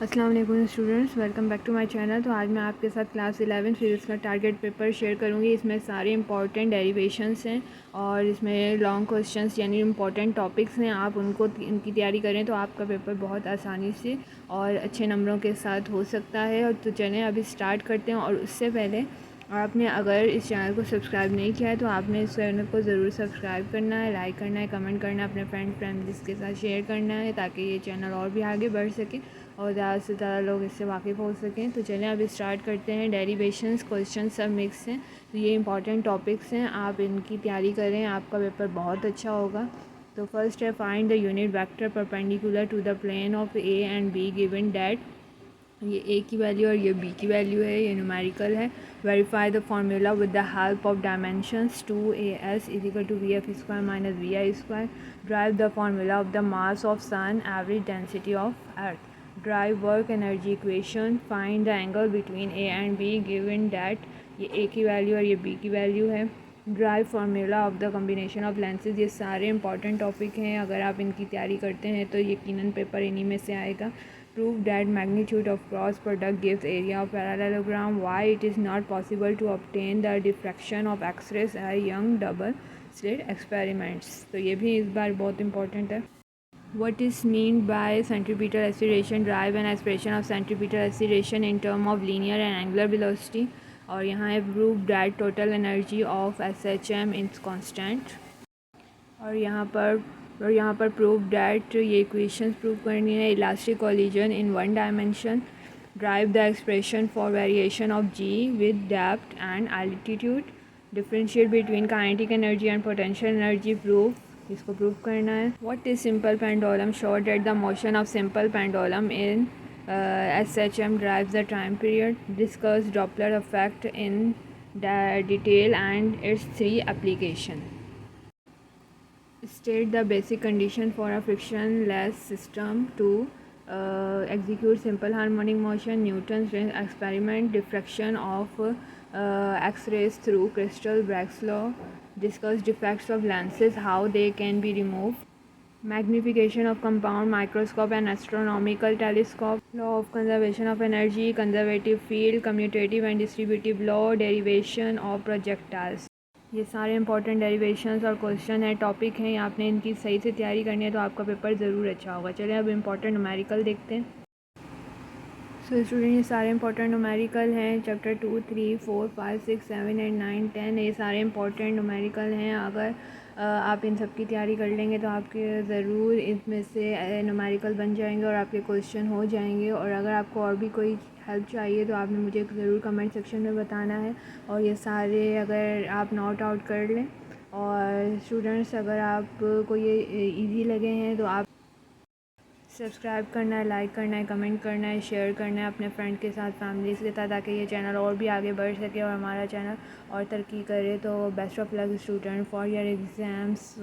अस्सलाम वालेकुम students, welcome back to my channel. तो आज मैं आपके साथ क्लास 11 फिजिक्स का टारगेट पेपर शेयर करूंगी। इसमें सारे इंपॉर्टेंट डेरिवेशंस हैं और इसमें लॉन्ग क्वेश्चंस यानी इंपॉर्टेंट टॉपिक्स हैं। आप उनकी तैयारी करें तो आपका पेपर बहुत आसानी से और अच्छे नंबरों के साथ हो सकता है। और तो चलें अभी स्टार्ट करते हैं। और उससे पहले आपने अगर इस चैनल को सब्सक्राइब नहीं किया है तो आपने इस चैनल को ज़रूर सब्सक्राइब करना है, लाइक करना है, कमेंट करना है, अपने फैमिलीज़ के साथ शेयर करना है ताकि ये चैनल और भी आगे बढ़ सके और ज़्यादा से ज़्यादा लोग इससे वाकिफ़ हो सकें। तो चलें अभी स्टार्ट करते हैं। डेरिवेशंस क्वेश्चन सब मिक्स हैं, तो ये इंपॉर्टेंट टॉपिक्स हैं, आप इनकी तैयारी करें, आपका पेपर बहुत अच्छा होगा। तो फर्स्ट है find the unit vector perpendicular to the plane of a and b given that. ये ए की वैल्यू और ये बी की वैल्यू है, ये न्यूमेरिकल है। Verify the formula with the help of dimensions 2as is equal to v f square minus v i square. Derive the formula of the mass of sun, average density of Earth. Derive work energy equation. Find the angle between a and b given that. ये a की value और ये B की value है। Drive formula of the combination of lenses. ये सारे important topic हैं, अगर आप इनकी तैयारी करते हैं तो यकीनन पेपर इन्हीं में से आएगा। Prove that magnitude of cross product gives area of parallelogram. Why it is not possible to obtain the diffraction of X-rays by young double slit experiments. तो ये भी इस बार बहुत important है. What is meant by centripetal acceleration? Drive an expression of centripetal acceleration in term of linear and angular velocity. और यहाँ है prove that total energy of SHM is constant. और यहाँ पर प्रूव डैट, ये इक्वेशंस प्रूव करनी है। Elastic collision in one dimension. Derive the expression for variation of g with depth and altitude. Differentiate between kinetic energy and potential energy. Proof, इसको prove करना है। What is simple pendulum? Show that the motion of simple pendulum in SHM drives the time period. Discuss Doppler effect in detail and its 3 application. State the basic condition for a frictionless system to execute simple harmonic motion. Newton's rings experiment. Diffraction of X-rays through crystal Bragg's law. Discuss defects of lenses, how they can be removed. Magnification of compound microscope and astronomical telescope. Law of conservation of energy. Conservative field. Commutative and distributive law. Derivation of projectiles. ये सारे important derivations और question है, topic हैं, आपने इनकी सही से तैयारी करनी है तो आपका पेपर ज़रूर अच्छा होगा। चलिए अब इंपॉर्टेंट न्यूमेरिकल देखते हैं। सो स्टूडेंट, ये सारे इंपॉर्टेंट न्यूमेरिकल हैं। चैप्टर 2, 3, 4, 5, 6, 7, 8, 9, 10 ये सारे इंपॉर्टेंट न्यूमेरिकल हैं। अगर आप इन सब की तैयारी कर लेंगे तो आपके ज़रूर इसमें से न्यूमेरिकल बन जाएंगे और आपके क्वेश्चन हो जाएंगे। और अगर आपको और भी कोई हेल्प चाहिए तो आपने मुझे ज़रूर कमेंट सेक्शन में बताना है। और ये सारे अगर आप नोट आउट कर लें। और स्टूडेंट्स, अगर आपको ये इजी लगे हैं तो आप सब्सक्राइब करना है, लाइक करना है, कमेंट करना है, शेयर करना है अपने फ्रेंड के साथ, फैमिलीज़ के साथ, ताकि ये चैनल और भी आगे बढ़ सके और हमारा चैनल और तरक्की करे। तो best of luck student for your exams.